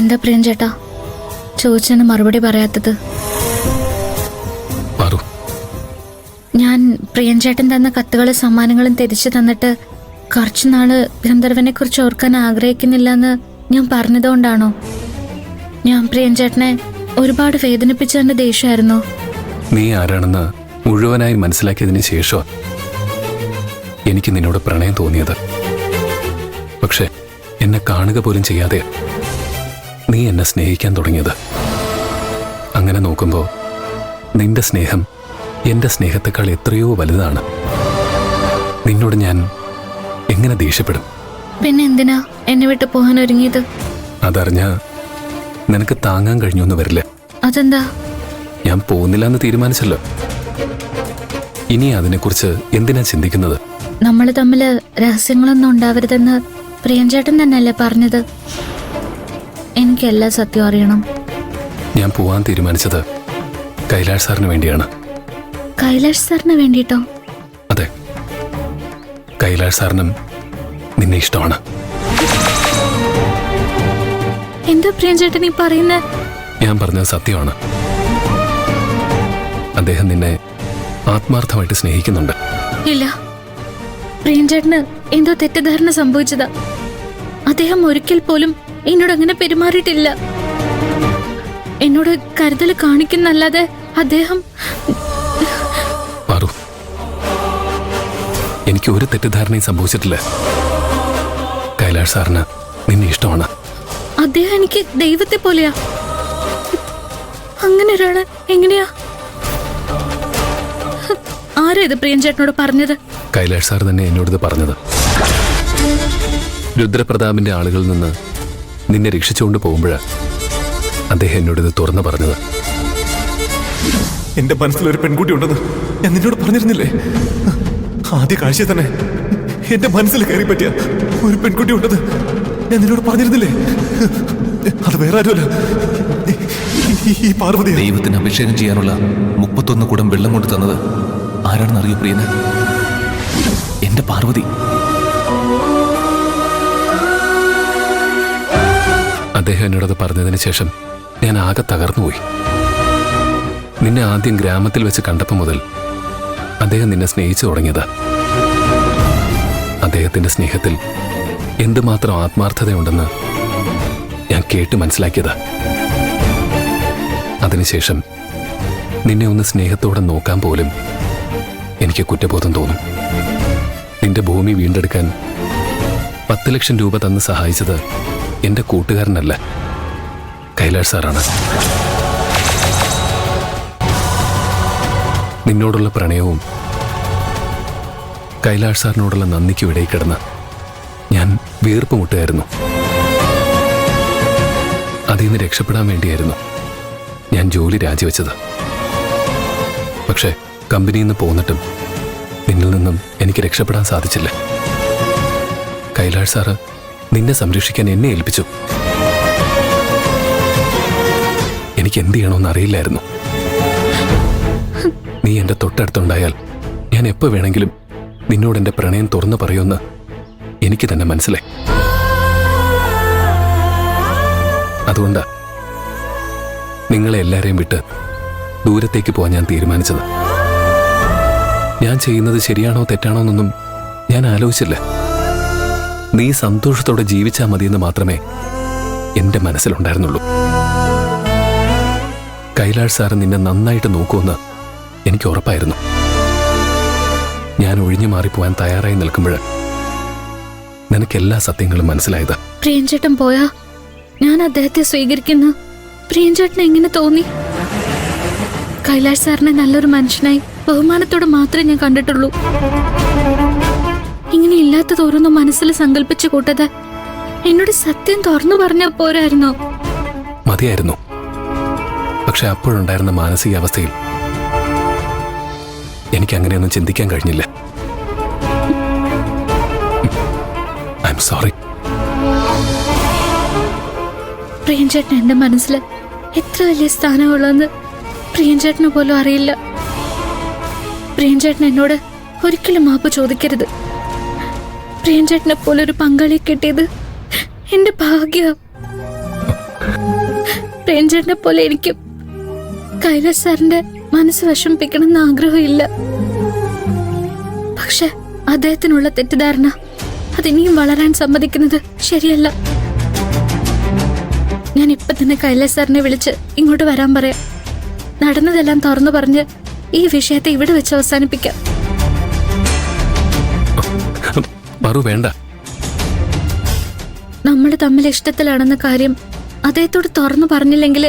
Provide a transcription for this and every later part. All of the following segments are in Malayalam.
എന്താ പ്രിയൻ ചേട്ടാ ചോദിച്ചെന്ന് മറുപടി പറയാത്തത്? ഞാൻ പ്രിയൻ ചേട്ടൻ തന്ന കത്തുകളും സമ്മാനങ്ങളും തിരിച്ചു തന്നിട്ട് കുറച്ചുനാള് ഗന്ധർവനെ കുറിച്ച് ഓർക്കാൻ ആഗ്രഹിക്കുന്നില്ല എന്ന് ഞാൻ പറഞ്ഞതുകൊണ്ടാണോ? ഞാൻ പ്രിയൻ ചേട്ടനെ ഒരുപാട് വേദനിപ്പിച്ചതിന്റെ ദേഷ്യമായിരുന്നോ? നീ ആരാണെന്ന് മുഴുവനായി മനസ്സിലാക്കിയതിന് ശേഷം എനിക്ക് നിന്നോട് പ്രണയം തോന്നിയത്. പക്ഷെ എന്നെ കാണുക പോലും ചെയ്യാതെ നീ എന്നെ സ്നേഹിക്കാൻ തുടങ്ങിയത്. അങ്ങനെ നോക്കുമ്പോൾ നിന്റെ സ്നേഹം എന്റെ സ്നേഹത്തെക്കാൾ എത്രയോ വലുതാണ്. നിന്നോട് ഞാൻ എങ്ങനെ ദേഷ്യപ്പെടും? പിന്നെ എന്തിനാ എന്നെ വിട്ട് പോകാൻ ഒരുങ്ങിയത്? അതറിഞ്ഞ നിനക്ക് താങ്ങാൻ കഴിഞ്ഞൊന്നും വരില്ല. അതെന്താ? ഞാൻ പോകുന്നില്ല എന്ന് തീരുമാനിച്ചല്ലോ. ഇനി അതിനെക്കുറിച്ച് എന്തിനാ ചിന്തിക്കുന്നത്? നമ്മൾ തമ്മില് രഹസ്യങ്ങളൊന്നും ഉണ്ടാവരുതെന്ന് പ്രിയൻ ചേട്ടൻ തന്നെയല്ലേ പറഞ്ഞത്? എനിക്കെല്ലാം സത്യം അറിയണം. ഞാൻ പോവാൻ തീരുമാനിച്ചത് കൈലാഷ് സാറിന് വേണ്ടിയാണ്. കൈലാഷ് സാറിന് വേണ്ടിട്ടോ? അതെ, കൈലാഷ് സാറിനും നിന്നെ ഇഷ്ടമാണ്. എന്താ പ്രിയൻ ചേട്ടൻ ഈ പറയുന്നേ? ഞാൻ പറഞ്ഞത് സത്യമാണ്. അദ്ദേഹം നിന്നെ ആത്മാർത്ഥമായിട്ട് സ്നേഹിക്കുന്നുണ്ട്. ഇല്ല, പ്രിയൻ ചേട്ടന് എന്തോ തെറ്റിദ്ധാരണ സംഭവിച്ചതാ. അദ്ദേഹം ഒരിക്കൽ പോലും എന്നോട് അങ്ങനെ പെരുമാറിയിട്ടില്ല. എന്നോട് കരുതൽ കാണിക്കുന്നല്ലാതെ അദ്ദേഹം... എനിക്ക് ഒരു തെറ്റിദ്ധാരണയും സംഭവിച്ചിട്ടില്ല. കൈലാഷ് സാറിന് നിന്നെ ഇഷ്ടമാണ്. അദ്ദേഹം എനിക്ക് ദൈവത്തെ പോലെയാ. അങ്ങനെ ഒരാള് എങ്ങനെയാ? ആരാ ഇത് പ്രിയൻ ചേട്ടനോട് പറഞ്ഞത്? കൈലാഷ് സാർ തന്നെ എന്നോട് പറഞ്ഞത്. രുദ്രപ്രതാപിന്റെ ആളുകളിൽ നിന്ന് നിന്നെ രക്ഷിച്ചുകൊണ്ട് പോകുമ്പോഴാണ് അദ്ദേഹം എന്നോട് തുറന്നു പറഞ്ഞത്. എന്റെ മനസ്സിലൊരു പെൺകുട്ടി ഉണ്ടെന്ന് ഞാൻ നിന്നോട് പറഞ്ഞിരുന്നില്ലേ? ആദ്യ കാഴ്ച തന്നെ എന്റെ മനസ്സിൽ കയറി പറ്റിയ ഒരു പെൺകുട്ടി ഉണ്ടെന്ന് ഞാൻ നിന്നോട് പറഞ്ഞിരുന്നില്ലേ? അത് വേറെ ആരുമല്ല, ഈ പാർവതി. ദൈവത്തിന് അഭിഷേകം ചെയ്യാനുള്ള 31 കുടം വെള്ളം കൊണ്ട് തന്നത് ആരാണെന്ന് അറിയോ പ്രിയന്? എന്റെ പാർവതി. അദ്ദേഹം എന്നോടത് പറഞ്ഞതിന് ശേഷം ഞാൻ ആകെ തകർന്നുപോയി. നിന്നെ ആദ്യം ഗ്രാമത്തിൽ വെച്ച് കണ്ടപ്പോൾ മുതൽ അദ്ദേഹം നിന്നെ സ്നേഹിച്ചു തുടങ്ങിയതാ. അദ്ദേഹത്തിന്റെ സ്നേഹത്തിൽ എന്തുമാത്രം ആത്മാർത്ഥതയുണ്ടെന്ന് ഞാൻ കേട്ട് മനസ്സിലാക്കിയതാ. അതിനുശേഷം നിന്നെ ഒന്ന് സ്നേഹത്തോടെ നോക്കാൻ പോലും എനിക്ക് കുറ്റബോധം തോന്നും. നിന്റെ ഭൂമി വീണ്ടെടുക്കാൻ 10 ലക്ഷം രൂപ തന്ന് സഹായിച്ചത് എന്റെ കൂട്ടുകാരനല്ല, കൈലാഷ് സാറാണ്. നിന്നോടുള്ള പ്രണയവും കൈലാഷ് സാറിനോടുള്ള നന്ദിക്കും ഇടയിൽ കിടന്ന് ഞാൻ വീർപ്പ് മുട്ടുകയായിരുന്നു. അതിൽ നിന്ന് രക്ഷപ്പെടാൻ വേണ്ടിയായിരുന്നു ഞാൻ ജോലി രാജിവെച്ചത്. പക്ഷെ കമ്പനിയിൽ നിന്ന് പോന്നിട്ടും നിന്നിൽ നിന്നും എനിക്ക് രക്ഷപ്പെടാൻ സാധിച്ചില്ല. കൈലാഷ് സാറ് നിന്നെ സംരക്ഷിക്കാൻ എന്നെ ഏൽപ്പിച്ചു. എനിക്ക് എന്ത് ചെയ്യണമെന്ന് അറിയില്ലായിരുന്നു. നീ എന്റെ തൊട്ടടുത്തുണ്ടായാൽ ഞാൻ എപ്പോ വേണമെങ്കിലും നിന്നോട് എന്റെ പ്രണയം തുറന്നു പറയുമെന്ന് എനിക്ക് തന്നെ മനസ്സിലായി. അതുകൊണ്ടാ നിങ്ങളെ എല്ലാരെയും വിട്ട് ദൂരത്തേക്ക് പോകാൻ ഞാൻ തീരുമാനിച്ചത്. ഞാൻ ചെയ്യുന്നത് ശരിയാണോ തെറ്റാണോ എന്നൊന്നും ഞാൻ ആലോചിച്ചില്ല. നീ സന്തോഷത്തോടെ ജീവിച്ചാൽ മതിയെന്ന് മാത്രമേ എന്റെ മനസ്സിലുണ്ടായിരുന്നുള്ളൂ. കൈലാഷ് സാറ് നിന്നെ നന്നായിട്ട് നോക്കുമെന്ന് എനിക്ക് ഉറപ്പായിരുന്നു. ഞാൻ ഒഴിഞ്ഞു മാറിപ്പോവാൻ തയ്യാറായി നിൽക്കുമ്പോൾ നിനക്ക് എല്ലാ സത്യങ്ങളും മനസ്സിലായത്. പ്രിയൻ ചേട്ടൻ പോയാ ഞാൻ അദ്ദേഹത്തെ സ്വീകരിക്കുന്നു. പ്രിയൻ ചേട്ടന് എങ്ങനെ തോന്നി? കൈലാഷ് സാറിനെ നല്ലൊരു മനുഷ്യനായി ബഹുമാനത്തോടെ മാത്രമേ ഞാൻ കണ്ടിട്ടുള്ളൂ. ഇങ്ങനെ ഇല്ലാത്തത് ഓരോന്നും മനസ്സിൽ സങ്കല്പിച്ചു കൂട്ടത് എന്നോട് സത്യം തുറന്നു പറഞ്ഞാൽ പോരായിരുന്നോ? മതിയായിരുന്നു. പക്ഷെ അപ്പോഴുണ്ടായിരുന്ന മാനസികാവസ്ഥയിൽ എനിക്ക് അങ്ങനെയൊന്നും ചിന്തിക്കാൻ കഴിഞ്ഞില്ല. I am sorry. പ്രിയൻ ചേട്ടൻ എന്റെ മനസ്സിൽ എത്ര വലിയ സ്ഥാനമുള്ളതെന്ന് പ്രിയൻ ചേട്ടന് പോലും അറിയില്ല. പ്രിയൻ ചേട്ടൻ എന്നോട് ഒരിക്കലും മാപ്പ് ചോദിക്കരുത്. പ്രിയൻ ചേട്ടനെ പോലെ ഒരു പങ്കാളിയെ കിട്ടിയത് എന്റെ ഭാഗ്യ. പ്രേംചേട്ടനെ പോലെ എനിക്കും കൈലാസ് സാറിന്റെ മനസ്സ് വിഷമിപ്പിക്കണമെന്ന് ആഗ്രഹമില്ല. പക്ഷെ അദ്ദേഹത്തിനുള്ള തെറ്റിദ്ധാരണ അതിനിയും വളരാൻ സമ്മതിക്കുന്നത് ശരിയല്ല. ഞാൻ ഇപ്പൊ തന്നെ കൈലാസ് സാറിനെ വിളിച്ച് ഇങ്ങോട്ട് വരാൻ പറയാം. നടന്നതെല്ലാം തുറന്നു പറഞ്ഞ് ഈ വിഷയത്തെ ഇവിടെ വെച്ച് അവസാനിപ്പിക്കാം. പറു, വേണ്ട. നമ്മൾ തമ്മിൽ ഇഷ്ടത്തിലാണെന്ന കാര്യം അദ്ദേഹത്തോട് തുറന്നു പറഞ്ഞില്ലെങ്കിൽ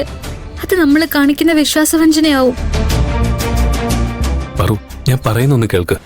അത് നമ്മൾ കാണിക്കുന്ന വിശ്വാസവഞ്ചനയാവും. പറു, ഞാൻ പറയുന്നൊന്ന് കേൾക്ക്.